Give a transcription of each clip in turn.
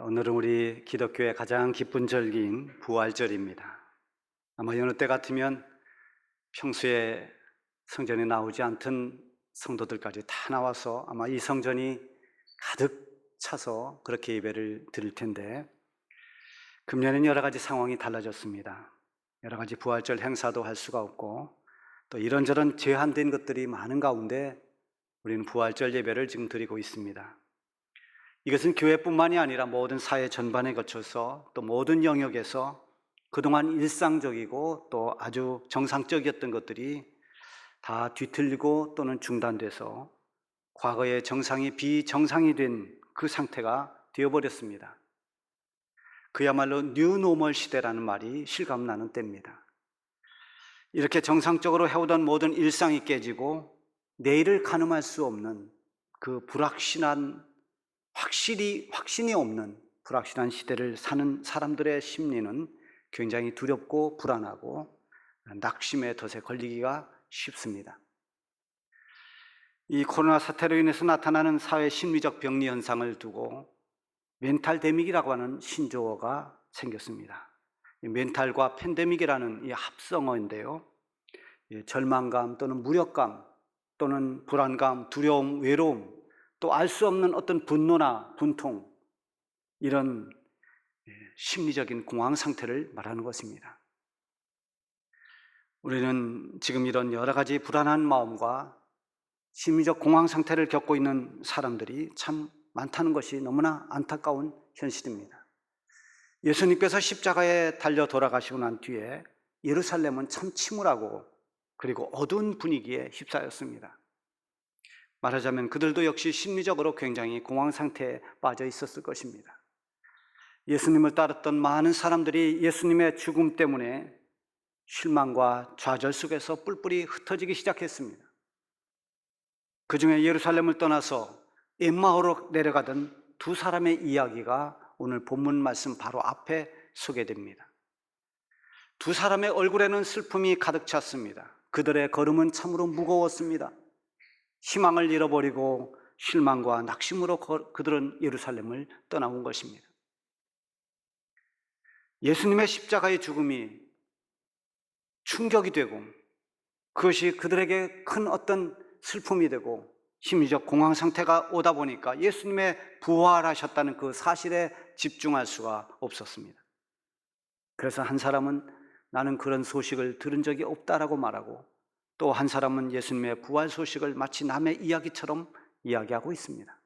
오늘은 우리 기독교의 가장 기쁜 절기인 부활절입니다. 아마 여느 때 같으면 평소에 성전에 나오지 않던 성도들까지 다 나와서 아마 이 성전이 가득 차서 그렇게 예배를 드릴 텐데, 금년에는 여러 가지 상황이 달라졌습니다. 여러 가지 부활절 행사도 할 수가 없고 또 이런저런 제한된 것들이 많은 가운데 우리는 부활절 예배를 지금 드리고 있습니다. 이것은 교회뿐만이 아니라 모든 사회 전반에 거쳐서 또 모든 영역에서 그동안 일상적이고 또 아주 정상적이었던 것들이 다 뒤틀리고 또는 중단돼서 과거의 정상이 비정상이 된 그 상태가 되어버렸습니다. 그야말로 뉴노멀 시대라는 말이 실감나는 때입니다. 이렇게 정상적으로 해오던 모든 일상이 깨지고 내일을 가늠할 수 없는 그 불확신한 확신이 없는 불확실한 시대를 사는 사람들의 심리는 굉장히 두렵고 불안하고 낙심의 덫에 걸리기가 쉽습니다. 이 코로나 사태로 인해서 나타나는 사회 심리적 병리 현상을 두고 멘탈 데믹이라고 하는 신조어가 생겼습니다. 멘탈과 팬데믹이라는 이 합성어인데요, 절망감 또는 무력감 또는 불안감, 두려움, 외로움, 또 알 수 없는 어떤 분노나 분통, 이런 심리적인 공황 상태를 말하는 것입니다. 우리는 지금 이런 여러 가지 불안한 마음과 심리적 공황 상태를 겪고 있는 사람들이 참 많다는 것이 너무나 안타까운 현실입니다. 예수님께서 십자가에 달려 돌아가시고 난 뒤에 예루살렘은 참 침울하고 그리고 어두운 분위기에 휩싸였습니다. 말하자면 그들도 역시 심리적으로 굉장히 공황 상태에 빠져 있었을 것입니다. 예수님을 따랐던 많은 사람들이 예수님의 죽음 때문에 실망과 좌절 속에서 뿔뿔이 흩어지기 시작했습니다. 그 중에 예루살렘을 떠나서 엠마오로 내려가던 두 사람의 이야기가 오늘 본문 말씀 바로 앞에 소개됩니다. 두 사람의 얼굴에는 슬픔이 가득 찼습니다. 그들의 걸음은 참으로 무거웠습니다. 희망을 잃어버리고 실망과 낙심으로 그들은 예루살렘을 떠나온 것입니다. 예수님의 십자가의 죽음이 충격이 되고 그것이 그들에게 큰 어떤 슬픔이 되고 심리적 공황 상태가 오다 보니까 예수님의 부활하셨다는 그 사실에 집중할 수가 없었습니다. 그래서 한 사람은 나는 그런 소식을 들은 적이 없다라고 말하고, 또 한 사람은 예수님의 부활 소식을 마치 남의 이야기처럼 이야기하고 있습니다.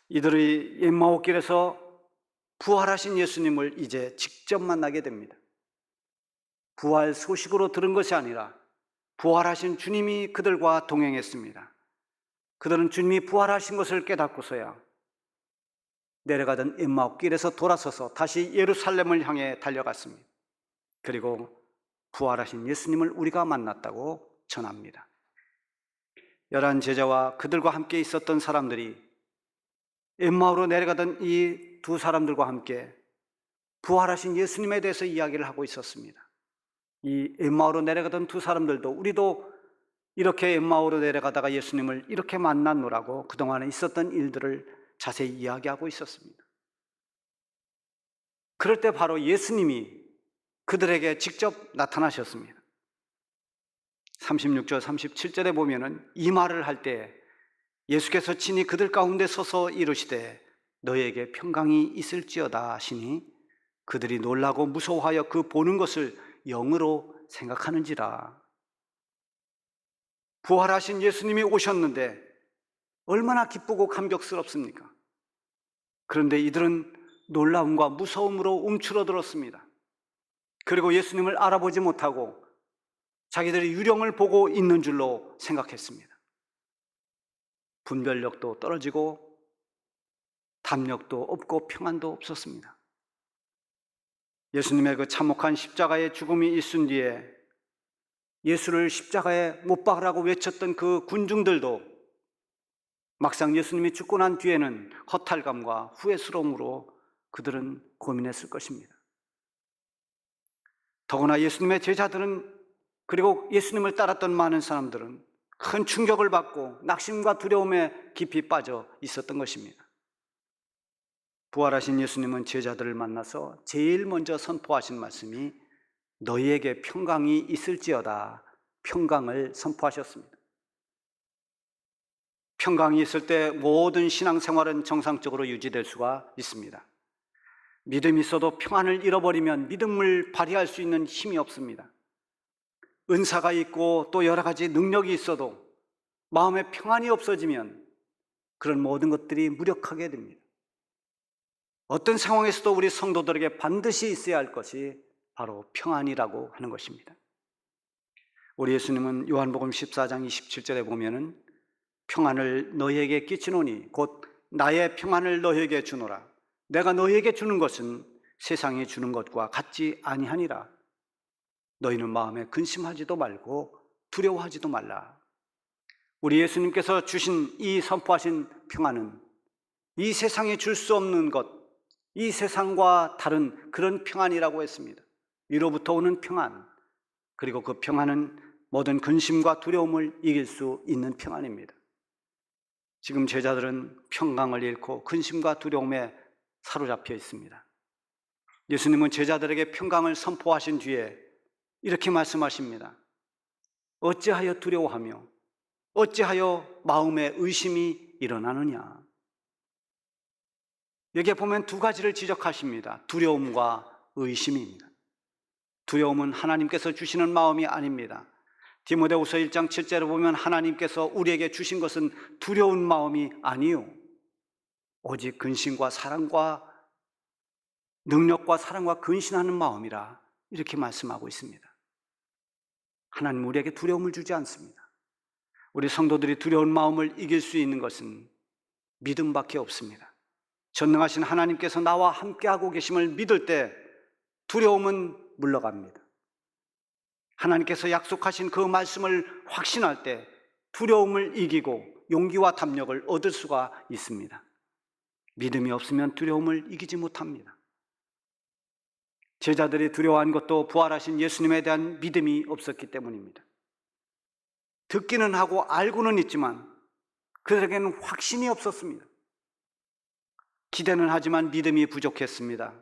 이들이 엠마오길에서 부활하신 예수님을 이제 직접 만나게 됩니다. 부활 소식으로 들은 것이 아니라 부활하신 주님이 그들과 동행했습니다. 그들은 주님이 부활하신 것을 깨닫고서야 내려가던 엠마오길에서 돌아서서 다시 예루살렘을 향해 달려갔습니다. 그리고 부활하신 예수님을 우리가 만났다고 전합니다. 11 제자와 그들과 함께 있었던 사람들이 엠마오로 내려가던 이 두 사람들과 함께 부활하신 예수님에 대해서 이야기를 하고 있었습니다. 이 엠마오로 내려가던 두 사람들도 우리도 이렇게 엠마오로 내려가다가 예수님을 이렇게 만났노라고 그동안에 있었던 일들을 자세히 이야기하고 있었습니다. 그럴 때 바로 예수님이 그들에게 직접 나타나셨습니다. 36절 37절에 보면은 이 말을 할 때 예수께서 친히 그들 가운데 서서 이르시되 너에게 평강이 있을지어다 하시니 그들이 놀라고 무서워하여 그 보는 것을 영으로 생각하는지라. 부활하신 예수님이 오셨는데 얼마나 기쁘고 감격스럽습니까? 그런데 이들은 놀라움과 무서움으로 움츠러들었습니다. 그리고 예수님을 알아보지 못하고 자기들이 유령을 보고 있는 줄로 생각했습니다. 분별력도 떨어지고 담력도 없고 평안도 없었습니다. 예수님의 그 참혹한 십자가의 죽음이 있은 뒤에 예수를 십자가에 못 박으라고 외쳤던 그 군중들도 막상 예수님이 죽고 난 뒤에는 허탈감과 후회스러움으로 그들은 고민했을 것입니다. 더구나 예수님의 제자들은, 그리고 예수님을 따랐던 많은 사람들은 큰 충격을 받고 낙심과 두려움에 깊이 빠져 있었던 것입니다. 부활하신 예수님은 제자들을 만나서 제일 먼저 선포하신 말씀이 너희에게 평강이 있을지어다, 평강을 선포하셨습니다. 평강이 있을 때 모든 신앙생활은 정상적으로 유지될 수가 있습니다. 믿음이 있어도 평안을 잃어버리면 믿음을 발휘할 수 있는 힘이 없습니다. 은사가 있고 또 여러 가지 능력이 있어도 마음에 평안이 없어지면 그런 모든 것들이 무력하게 됩니다. 어떤 상황에서도 우리 성도들에게 반드시 있어야 할 것이 바로 평안이라고 하는 것입니다. 우리 예수님은 요한복음 14장 27절에 보면은 평안을 너희에게 끼치노니 곧 나의 평안을 너희에게 주노라. 내가 너희에게 주는 것은 세상이 주는 것과 같지 아니하니라. 너희는 마음에 근심하지도 말고 두려워하지도 말라. 우리 예수님께서 주신 이 선포하신 평안은 이 세상에 줄 수 없는 것, 이 세상과 다른 그런 평안이라고 했습니다. 위로부터 오는 평안, 그리고 그 평안은 모든 근심과 두려움을 이길 수 있는 평안입니다. 지금 제자들은 평강을 잃고 근심과 두려움에 사로잡혀 있습니다. 예수님은 제자들에게 평강을 선포하신 뒤에 이렇게 말씀하십니다. 어찌하여 두려워하며 어찌하여 마음에 의심이 일어나느냐. 여기에 보면 두 가지를 지적하십니다. 두려움과 의심입니다. 두려움은 하나님께서 주시는 마음이 아닙니다. 디모데후서 1장 7절에 보면 하나님께서 우리에게 주신 것은 두려운 마음이 아니요 오직 근심과 사랑과 능력과 사랑과 근신하는 마음이라 이렇게 말씀하고 있습니다. 하나님은 우리에게 두려움을 주지 않습니다. 우리 성도들이 두려운 마음을 이길 수 있는 것은 믿음밖에 없습니다. 전능하신 하나님께서 나와 함께하고 계심을 믿을 때 두려움은 물러갑니다. 하나님께서 약속하신 그 말씀을 확신할 때 두려움을 이기고 용기와 담력을 얻을 수가 있습니다. 믿음이 없으면 두려움을 이기지 못합니다. 제자들이 두려워한 것도 부활하신 예수님에 대한 믿음이 없었기 때문입니다. 듣기는 하고 알고는 있지만 그들에게는 확신이 없었습니다. 기대는 하지만 믿음이 부족했습니다.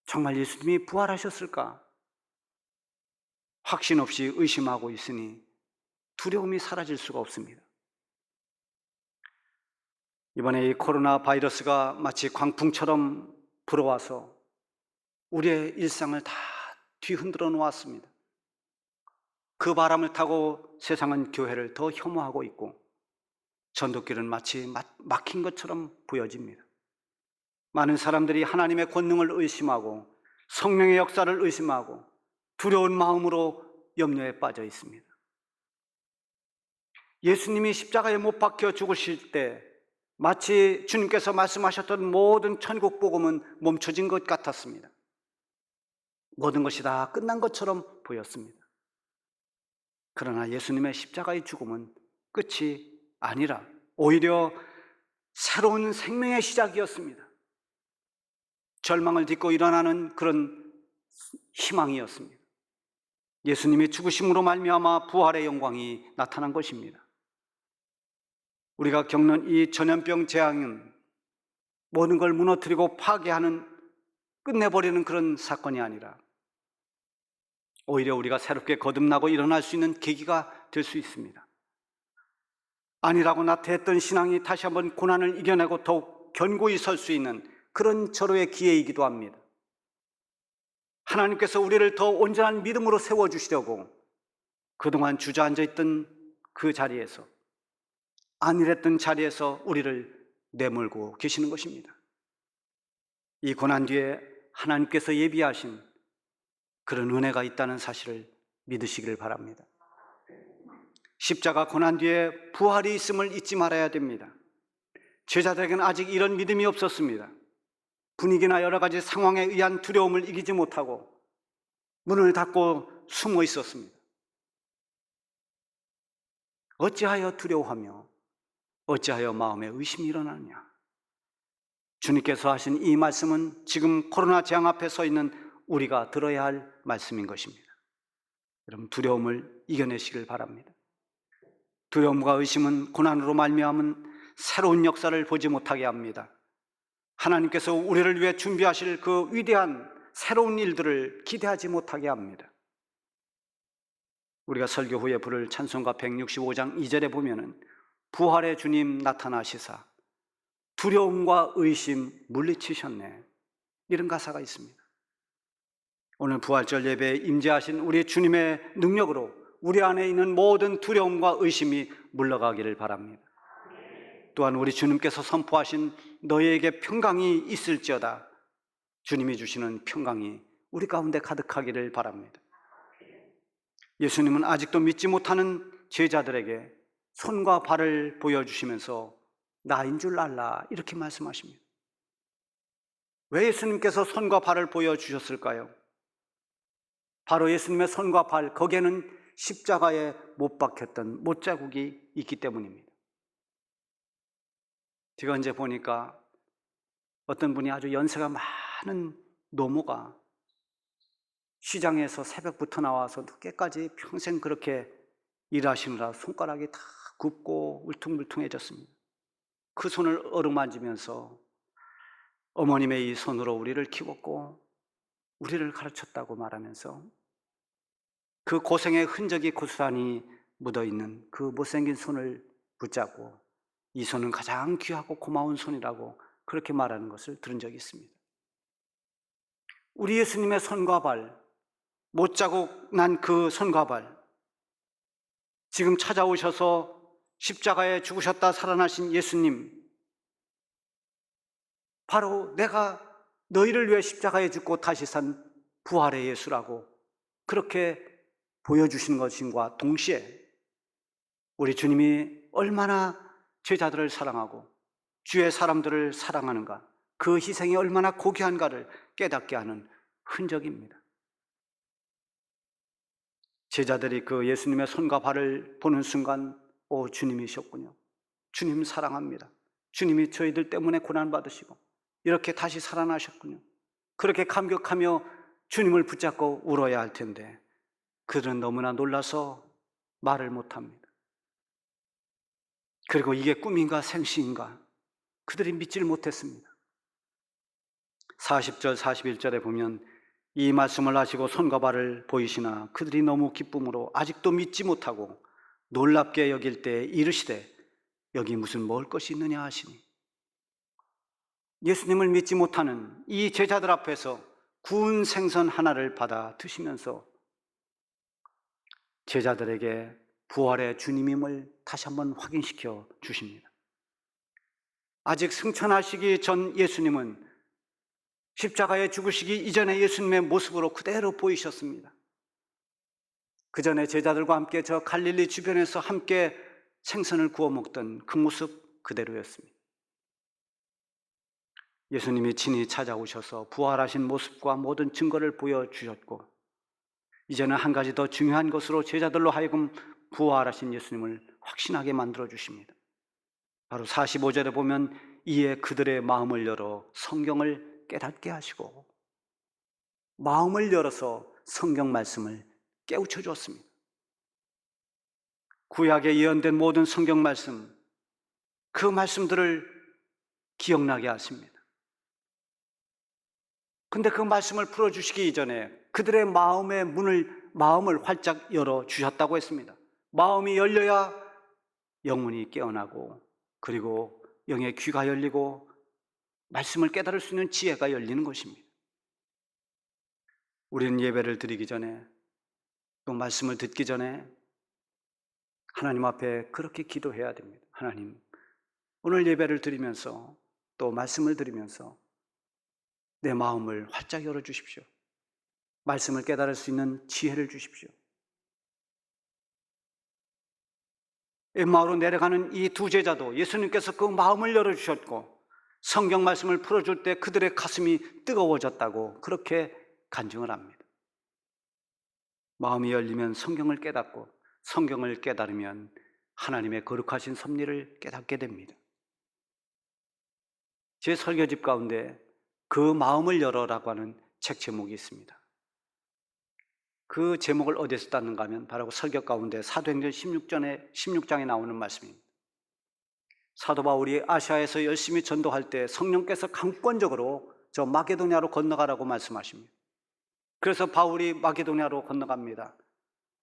정말 예수님이 부활하셨을까? 확신 없이 의심하고 있으니 두려움이 사라질 수가 없습니다. 이번에 이 코로나 바이러스가 마치 광풍처럼 불어와서 우리의 일상을 다 뒤흔들어 놓았습니다. 그 바람을 타고 세상은 교회를 더 혐오하고 있고 전도길은 마치 막힌 것처럼 보여집니다. 많은 사람들이 하나님의 권능을 의심하고 성령의 역사를 의심하고 두려운 마음으로 염려에 빠져 있습니다. 예수님이 십자가에 못 박혀 죽으실 때 마치 주님께서 말씀하셨던 모든 천국 복음은 멈춰진 것 같았습니다. 모든 것이 다 끝난 것처럼 보였습니다. 그러나 예수님의 십자가의 죽음은 끝이 아니라 오히려 새로운 생명의 시작이었습니다. 절망을 딛고 일어나는 그런 희망이었습니다. 예수님이 죽으심으로 말미암아 부활의 영광이 나타난 것입니다. 우리가 겪는 이 전염병 재앙은 모든 걸 무너뜨리고 파괴하는, 끝내버리는 그런 사건이 아니라 오히려 우리가 새롭게 거듭나고 일어날 수 있는 계기가 될 수 있습니다. 아니라고 나태했던 신앙이 다시 한번 고난을 이겨내고 더욱 견고히 설 수 있는 그런 절호의 기회이기도 합니다. 하나님께서 우리를 더 온전한 믿음으로 세워주시려고 그동안 주저앉아 있던 그 자리에서, 안일했던 자리에서 우리를 내몰고 계시는 것입니다. 이 고난 뒤에 하나님께서 예비하신 그런 은혜가 있다는 사실을 믿으시기를 바랍니다. 십자가 고난 뒤에 부활이 있음을 잊지 말아야 됩니다. 제자들에게는 아직 이런 믿음이 없었습니다. 분위기나 여러 가지 상황에 의한 두려움을 이기지 못하고 문을 닫고 숨어 있었습니다. 어찌하여 두려워하며 어찌하여 마음에 의심이 일어나느냐. 주님께서 하신 이 말씀은 지금 코로나 재앙 앞에 서 있는 우리가 들어야 할 말씀인 것입니다. 여러분, 두려움을 이겨내시길 바랍니다. 두려움과 의심은 고난으로 말미암은 새로운 역사를 보지 못하게 합니다. 하나님께서 우리를 위해 준비하실 그 위대한 새로운 일들을 기대하지 못하게 합니다. 우리가 설교 후에 부를 찬송가 165장 2절에 보면은 부활의 주님 나타나시사 두려움과 의심 물리치셨네, 이런 가사가 있습니다. 오늘 부활절 예배에 임재하신 우리 주님의 능력으로 우리 안에 있는 모든 두려움과 의심이 물러가기를 바랍니다. 또한 우리 주님께서 선포하신 너희에게 평강이 있을지어다, 주님이 주시는 평강이 우리 가운데 가득하기를 바랍니다. 예수님은 아직도 믿지 못하는 제자들에게 손과 발을 보여주시면서 나인 줄 알라, 이렇게 말씀하십니다. 왜 예수님께서 손과 발을 보여주셨을까요? 바로 예수님의 손과 발, 거기에는 십자가에 못 박혔던 못자국이 있기 때문입니다. 제가 언제 보니까 어떤 분이 아주 연세가 많은 노모가 시장에서 새벽부터 나와서 늦게까지 평생 그렇게 일하시느라 손가락이 다 굽고 울퉁불퉁해졌습니다. 그 손을 어루만지면서 어머님의 이 손으로 우리를 키웠고 우리를 가르쳤다고 말하면서 그 고생의 흔적이 고스란히 묻어있는 그 못생긴 손을 붙잡고 이 손은 가장 귀하고 고마운 손이라고 그렇게 말하는 것을 들은 적이 있습니다. 우리 예수님의 손과 발, 못자국 난 그 손과 발, 지금 찾아오셔서 십자가에 죽으셨다 살아나신 예수님, 바로 내가 너희를 위해 십자가에 죽고 다시 산 부활의 예수라고 그렇게 보여주신 것과 동시에 우리 주님이 얼마나 제자들을 사랑하고 주의 사람들을 사랑하는가, 그 희생이 얼마나 고귀한가를 깨닫게 하는 흔적입니다. 제자들이 그 예수님의 손과 발을 보는 순간, 오, 주님이셨군요. 주님 사랑합니다. 주님이 저희들 때문에 고난받으시고 이렇게 다시 살아나셨군요. 그렇게 감격하며 주님을 붙잡고 울어야 할 텐데 그들은 너무나 놀라서 말을 못합니다. 그리고 이게 꿈인가 생시인가 그들이 믿지를 못했습니다. 40절 41절에 보면 이 말씀을 하시고 손과 발을 보이시나 그들이 너무 기쁨으로 아직도 믿지 못하고 놀랍게 여길 때 이르시되 여기 무슨 먹을 것이 있느냐 하시니, 예수님을 믿지 못하는 이 제자들 앞에서 구운 생선 하나를 받아 드시면서 제자들에게 부활의 주님임을 다시 한번 확인시켜 주십니다. 아직 승천하시기 전 예수님은 십자가에 죽으시기 이전의 예수님의 모습으로 그대로 보이셨습니다. 그 전에 제자들과 함께 저 갈릴리 주변에서 함께 생선을 구워 먹던 그 모습 그대로였습니다. 예수님이 친히 찾아오셔서 부활하신 모습과 모든 증거를 보여주셨고 이제는 한 가지 더 중요한 것으로 제자들로 하여금 부활하신 예수님을 확신하게 만들어 주십니다. 바로 45절에 보면 이에 그들의 마음을 열어 성경을 깨닫게 하시고, 마음을 열어서 성경 말씀을 깨우쳐 주었습니다. 구약에 예언된 모든 성경 말씀, 그 말씀들을 기억나게 하십니다. 근데 그 말씀을 풀어주시기 이전에 그들의 마음을 활짝 열어주셨다고 했습니다. 마음이 열려야 영혼이 깨어나고 그리고 영의 귀가 열리고 말씀을 깨달을 수 있는 지혜가 열리는 것입니다. 우리는 예배를 드리기 전에 또 말씀을 듣기 전에 하나님 앞에 그렇게 기도해야 됩니다. 하나님, 오늘 예배를 드리면서 또 말씀을 드리면서 내 마음을 활짝 열어주십시오. 말씀을 깨달을 수 있는 지혜를 주십시오. 엠마오로 내려가는 이 두 제자도 예수님께서 그 마음을 열어주셨고 성경 말씀을 풀어줄 때 그들의 가슴이 뜨거워졌다고 그렇게 간증을 합니다. 마음이 열리면 성경을 깨닫고 성경을 깨달으면 하나님의 거룩하신 섭리를 깨닫게 됩니다. 제 설교집 가운데 그 마음을 열어라고 하는 책 제목이 있습니다. 그 제목을 어디서 땄는가 하면 바로 설교 가운데 사도행전 16장에 나오는 말씀입니다. 사도 바울이 아시아에서 열심히 전도할 때 성령께서 강권적으로 저 마게도냐로 건너가라고 말씀하십니다. 그래서 바울이 마게도냐로 건너갑니다.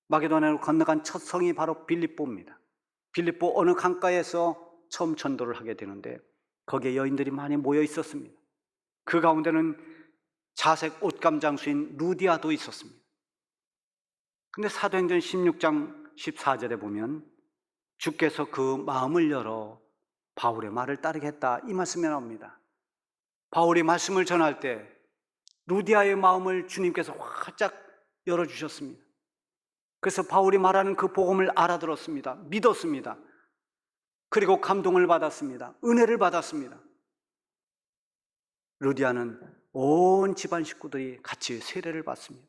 마게도냐로 건너간 첫 성이 바로 빌립보입니다. 빌립보 어느 강가에서 처음 전도를 하게 되는데 거기에 여인들이 많이 모여 있었습니다. 그 가운데는 자색 옷감 장수인 루디아도 있었습니다. 근데 사도행전 16장 14절에 보면 주께서 그 마음을 열어 바울의 말을 따르겠다, 이 말씀이 나옵니다. 바울이 말씀을 전할 때 루디아의 마음을 주님께서 활짝 열어주셨습니다. 그래서 바울이 말하는 그 복음을 알아들었습니다. 믿었습니다. 그리고 감동을 받았습니다. 은혜를 받았습니다. 루디아는 온 집안 식구들이 같이 세례를 받습니다.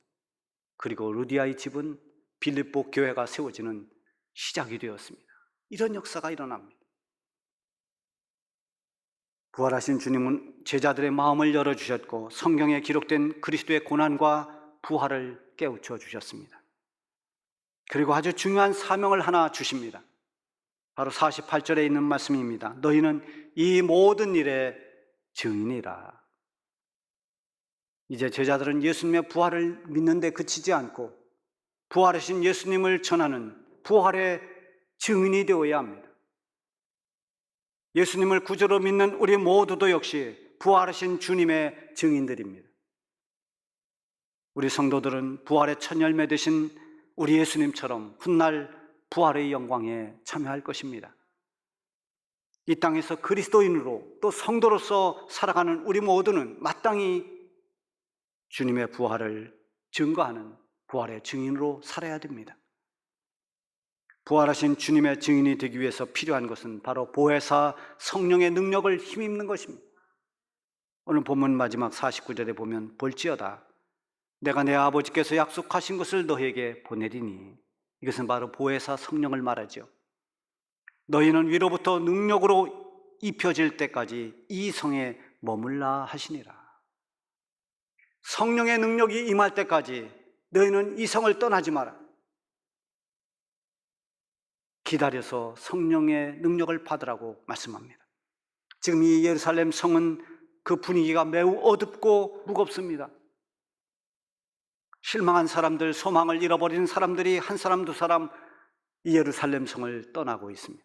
그리고 루디아의 집은 빌립보 교회가 세워지는 시작이 되었습니다. 이런 역사가 일어납니다. 부활하신 주님은 제자들의 마음을 열어주셨고 성경에 기록된 그리스도의 고난과 부활을 깨우쳐 주셨습니다. 그리고 아주 중요한 사명을 하나 주십니다. 바로 48절에 있는 말씀입니다. 너희는 이 모든 일의 증인이라. 이제 제자들은 예수님의 부활을 믿는데 그치지 않고 부활하신 예수님을 전하는 부활의 증인이 되어야 합니다. 예수님을 구주로 믿는 우리 모두도 역시 부활하신 주님의 증인들입니다. 우리 성도들은 부활의 첫 열매 되신 우리 예수님처럼 훗날 부활의 영광에 참여할 것입니다. 이 땅에서 그리스도인으로 또 성도로서 살아가는 우리 모두는 마땅히 주님의 부활을 증거하는 부활의 증인으로 살아야 됩니다. 부활하신 주님의 증인이 되기 위해서 필요한 것은 바로 보혜사 성령의 능력을 힘입는 것입니다. 오늘 본문 마지막 49절에 보면 볼지어다 내가 내 아버지께서 약속하신 것을 너희에게 보내리니, 이것은 바로 보혜사 성령을 말하죠. 너희는 위로부터 능력으로 입혀질 때까지 이 성에 머물라 하시니라. 성령의 능력이 임할 때까지 너희는 이 성을 떠나지 마라. 기다려서 성령의 능력을 받으라고 말씀합니다. 지금 이 예루살렘 성은 그 분위기가 매우 어둡고 무겁습니다. 실망한 사람들, 소망을 잃어버린 사람들이 한 사람 두 사람 이 예루살렘 성을 떠나고 있습니다.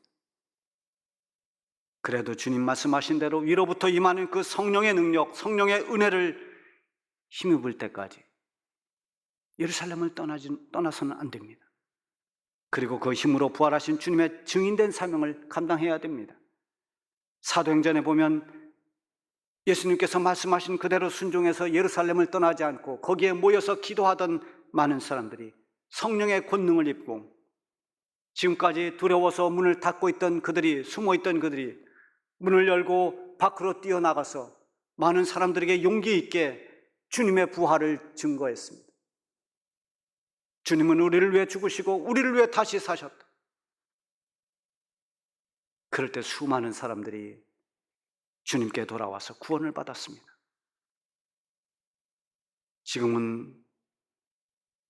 그래도 주님 말씀하신 대로 위로부터 임하는 그 성령의 능력, 성령의 은혜를 힘입을 때까지 예루살렘을 떠나서는 안 됩니다. 그리고 그 힘으로 부활하신 주님의 증인된 사명을 감당해야 됩니다. 사도행전에 보면 예수님께서 말씀하신 그대로 순종해서 예루살렘을 떠나지 않고 거기에 모여서 기도하던 많은 사람들이 성령의 권능을 입고 지금까지 두려워서 문을 닫고 있던 그들이, 숨어있던 그들이 문을 열고 밖으로 뛰어나가서 많은 사람들에게 용기 있게 주님의 부활을 증거했습니다. 주님은 우리를 위해 죽으시고 우리를 위해 다시 사셨다. 그럴 때 수많은 사람들이 주님께 돌아와서 구원을 받았습니다. 지금은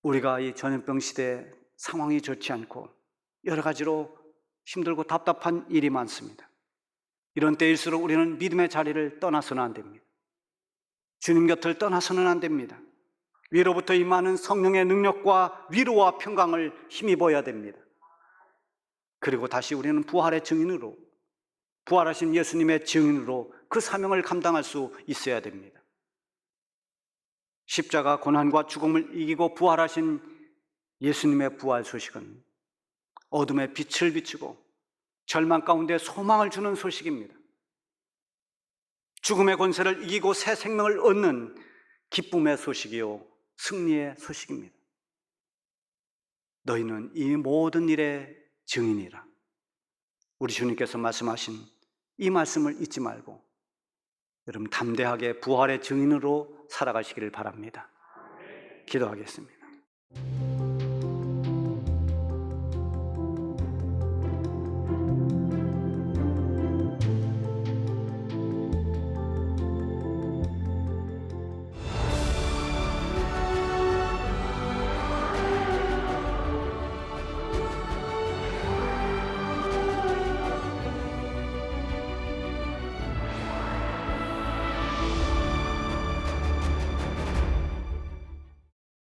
우리가 이 전염병 시대에 상황이 좋지 않고 여러 가지로 힘들고 답답한 일이 많습니다. 이런 때일수록 우리는 믿음의 자리를 떠나서는 안 됩니다. 주님 곁을 떠나서는 안 됩니다. 위로부터 임하는 성령의 능력과 위로와 평강을 힘입어야 됩니다. 그리고 다시 우리는 부활의 증인으로, 부활하신 예수님의 증인으로 그 사명을 감당할 수 있어야 됩니다. 십자가 고난과 죽음을 이기고 부활하신 예수님의 부활 소식은 어둠의 빛을 비추고 절망 가운데 소망을 주는 소식입니다. 죽음의 권세를 이기고 새 생명을 얻는 기쁨의 소식이요 승리의 소식입니다. 너희는 이 모든 일의 증인이라. 우리 주님께서 말씀하신 이 말씀을 잊지 말고 여러분 담대하게 부활의 증인으로 살아가시기를 바랍니다. 기도하겠습니다.